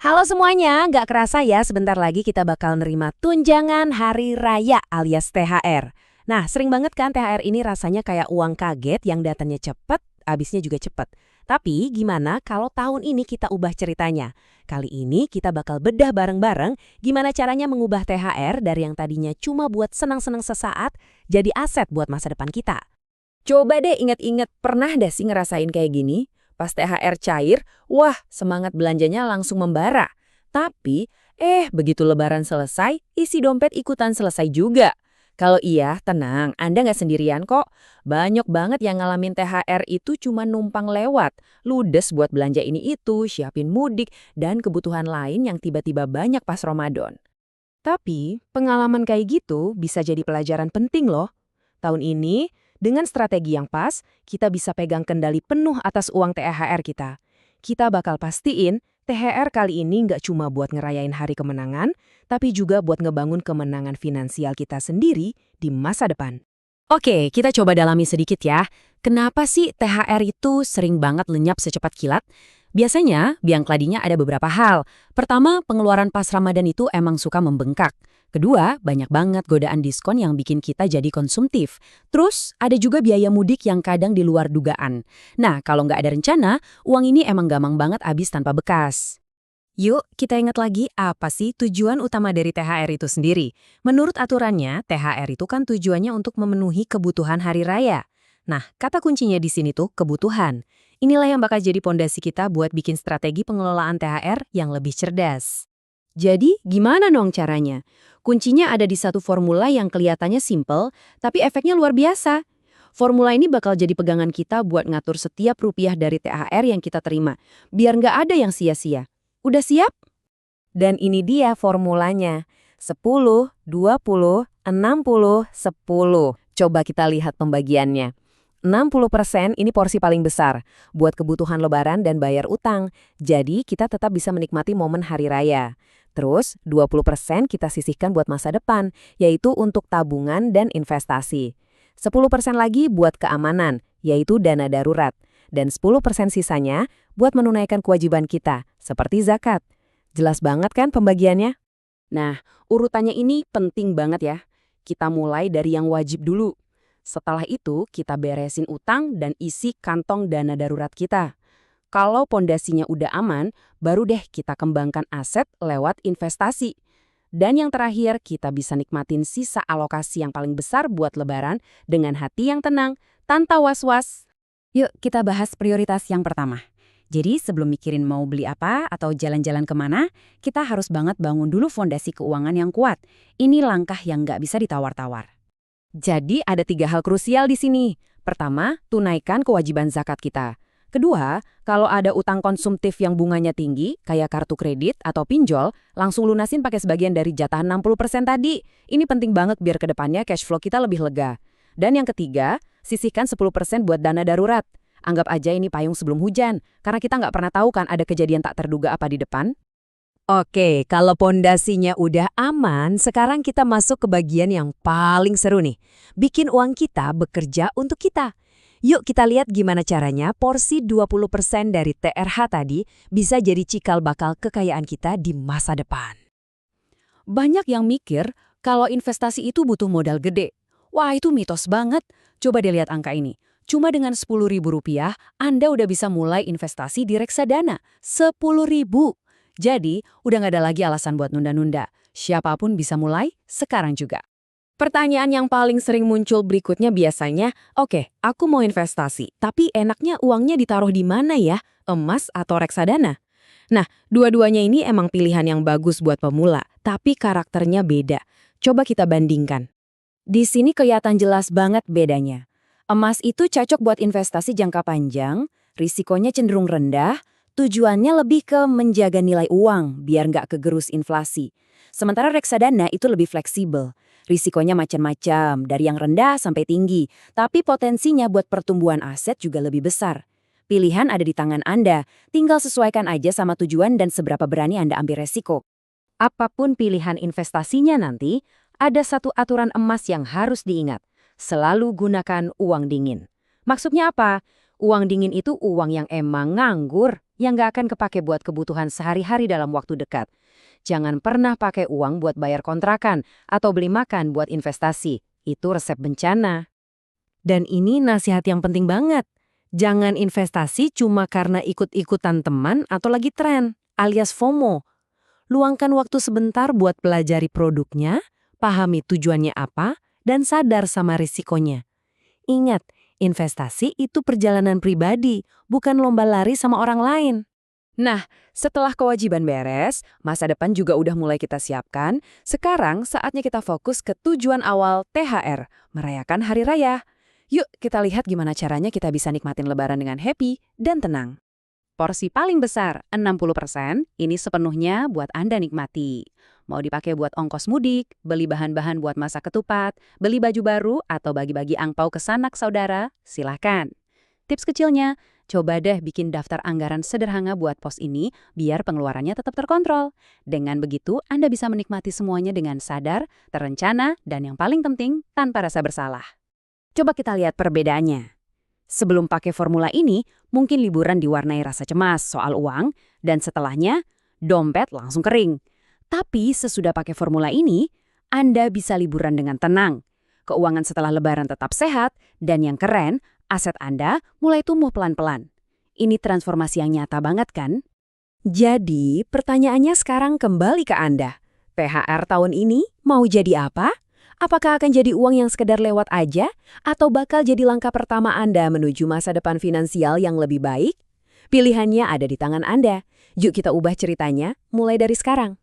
Halo semuanya, nggak kerasa ya sebentar lagi kita bakal nerima tunjangan hari raya alias THR. Nah, sering banget kan THR ini rasanya kayak uang kaget yang datanya cepet, habisnya juga cepet. Tapi gimana kalau tahun ini kita ubah ceritanya? Kali ini kita bakal bedah bareng-bareng gimana caranya mengubah THR dari yang tadinya cuma buat senang-senang sesaat jadi aset buat masa depan kita. Coba deh inget-inget, pernah deh sih ngerasain kayak gini? Pas THR cair, wah semangat belanjanya langsung membara. Tapi, begitu lebaran selesai, isi dompet ikutan selesai juga. Kalau iya, tenang, Anda nggak sendirian kok. Banyak banget yang ngalamin THR itu cuma numpang lewat. Ludes buat belanja ini itu, siapin mudik, dan kebutuhan lain yang tiba-tiba banyak pas Ramadan. Tapi, pengalaman kayak gitu bisa jadi pelajaran penting loh. Tahun ini, dengan strategi yang pas, kita bisa pegang kendali penuh atas uang THR kita. Kita bakal pastiin THR kali ini nggak cuma buat ngerayain hari kemenangan, tapi juga buat ngebangun kemenangan finansial kita sendiri di masa depan. Oke, kita coba dalami sedikit ya. Kenapa sih THR itu sering banget lenyap secepat kilat? Biasanya, biang keladinya ada beberapa hal. Pertama, pengeluaran pas Ramadan itu emang suka membengkak. Kedua, banyak banget godaan diskon yang bikin kita jadi konsumtif. Terus, ada juga biaya mudik yang kadang di luar dugaan. Nah, kalau nggak ada rencana, uang ini emang gampang banget habis tanpa bekas. Yuk, kita ingat lagi apa sih tujuan utama dari THR itu sendiri. Menurut aturannya, THR itu kan tujuannya untuk memenuhi kebutuhan hari raya. Nah, kata kuncinya di sini tuh kebutuhan. Inilah yang bakal jadi pondasi kita buat bikin strategi pengelolaan THR yang lebih cerdas. Jadi, gimana dong caranya? Kuncinya ada di satu formula yang kelihatannya simple, tapi efeknya luar biasa. Formula ini bakal jadi pegangan kita buat ngatur setiap rupiah dari THR yang kita terima, biar nggak ada yang sia-sia. Udah siap? Dan ini dia formulanya. 10, 20, 60, 10. Coba kita lihat pembagiannya. 60% ini porsi paling besar, buat kebutuhan lebaran dan bayar utang. Jadi kita tetap bisa menikmati momen hari raya. Terus 20% kita sisihkan buat masa depan, yaitu untuk tabungan dan investasi. 10% lagi buat keamanan, yaitu dana darurat. Dan 10% sisanya buat menunaikan kewajiban kita, seperti zakat. Jelas banget kan pembagiannya? Nah, urutannya ini penting banget ya. Kita mulai dari yang wajib dulu. Setelah itu, kita beresin utang dan isi kantong dana darurat kita. Kalau pondasinya udah aman, baru deh kita kembangkan aset lewat investasi. Dan yang terakhir, kita bisa nikmatin sisa alokasi yang paling besar buat lebaran dengan hati yang tenang, tanpa was-was. Yuk, kita bahas prioritas yang pertama. Jadi sebelum mikirin mau beli apa atau jalan-jalan kemana, kita harus banget bangun dulu fondasi keuangan yang kuat. Ini langkah yang nggak bisa ditawar-tawar. Jadi ada 3 hal krusial di sini. Pertama, tunaikan kewajiban zakat kita. Kedua, kalau ada utang konsumtif yang bunganya tinggi, kayak kartu kredit atau pinjol, langsung lunasin pakai sebagian dari jatah 60% tadi. Ini penting banget biar kedepannya cash flow kita lebih lega. Dan yang ketiga, sisihkan 10% buat dana darurat. Anggap aja ini payung sebelum hujan, karena kita nggak pernah tahu kan ada kejadian tak terduga apa di depan. Oke, kalau pondasinya udah aman, sekarang kita masuk ke bagian yang paling seru nih. Bikin uang kita bekerja untuk kita. Yuk kita lihat gimana caranya porsi 20% dari TRH tadi bisa jadi cikal bakal kekayaan kita di masa depan. Banyak yang mikir kalau investasi itu butuh modal gede. Wah, itu mitos banget. Coba dilihat angka ini. Cuma dengan Rp10.000, Anda udah bisa mulai investasi di reksadana. 10.000. Jadi, udah nggak ada lagi alasan buat nunda-nunda. Siapapun bisa mulai sekarang juga. Pertanyaan yang paling sering muncul berikutnya biasanya, oke, aku mau investasi, tapi enaknya uangnya ditaruh di mana ya? Emas atau reksadana? Nah, dua-duanya ini emang pilihan yang bagus buat pemula, tapi karakternya beda. Coba kita bandingkan. Di sini kelihatan jelas banget bedanya. Emas itu cocok buat investasi jangka panjang, risikonya cenderung rendah, tujuannya lebih ke menjaga nilai uang biar nggak kegerus inflasi. Sementara reksadana itu lebih fleksibel. Risikonya macam-macam, dari yang rendah sampai tinggi, tapi potensinya buat pertumbuhan aset juga lebih besar. Pilihan ada di tangan Anda, tinggal sesuaikan aja sama tujuan dan seberapa berani Anda ambil resiko. Apapun pilihan investasinya nanti, ada satu aturan emas yang harus diingat. Selalu gunakan uang dingin. Maksudnya apa? Uang dingin itu uang yang emang nganggur, yang nggak akan kepake buat kebutuhan sehari-hari dalam waktu dekat. Jangan pernah pakai uang buat bayar kontrakan atau beli makan buat investasi. Itu resep bencana. Dan ini nasihat yang penting banget. Jangan investasi cuma karena ikut-ikutan teman atau lagi tren, alias FOMO. Luangkan waktu sebentar buat pelajari produknya, pahami tujuannya apa, dan sadar sama risikonya. Ingat, investasi itu perjalanan pribadi, bukan lomba lari sama orang lain. Nah, setelah kewajiban beres, masa depan juga udah mulai kita siapkan. Sekarang saatnya kita fokus ke tujuan awal THR, merayakan Hari Raya. Yuk kita lihat gimana caranya kita bisa nikmatin Lebaran dengan happy dan tenang. Porsi paling besar, 60%, ini sepenuhnya buat Anda nikmati. Mau dipakai buat ongkos mudik, beli bahan-bahan buat masak ketupat, beli baju baru, atau bagi-bagi angpau ke sanak saudara, silahkan. Tips kecilnya, coba deh bikin daftar anggaran sederhana buat pos ini biar pengeluarannya tetap terkontrol. Dengan begitu, Anda bisa menikmati semuanya dengan sadar, terencana, dan yang paling penting, tanpa rasa bersalah. Coba kita lihat perbedaannya. Sebelum pakai formula ini, mungkin liburan diwarnai rasa cemas soal uang, dan setelahnya, dompet langsung kering. Tapi sesudah pakai formula ini, Anda bisa liburan dengan tenang. Keuangan setelah Lebaran tetap sehat, dan yang keren, aset Anda mulai tumbuh pelan-pelan. Ini transformasi yang nyata banget kan? Jadi, pertanyaannya sekarang kembali ke Anda. THR tahun ini mau jadi apa? Apakah akan jadi uang yang sekedar lewat aja? Atau bakal jadi langkah pertama Anda menuju masa depan finansial yang lebih baik? Pilihannya ada di tangan Anda. Yuk kita ubah ceritanya mulai dari sekarang.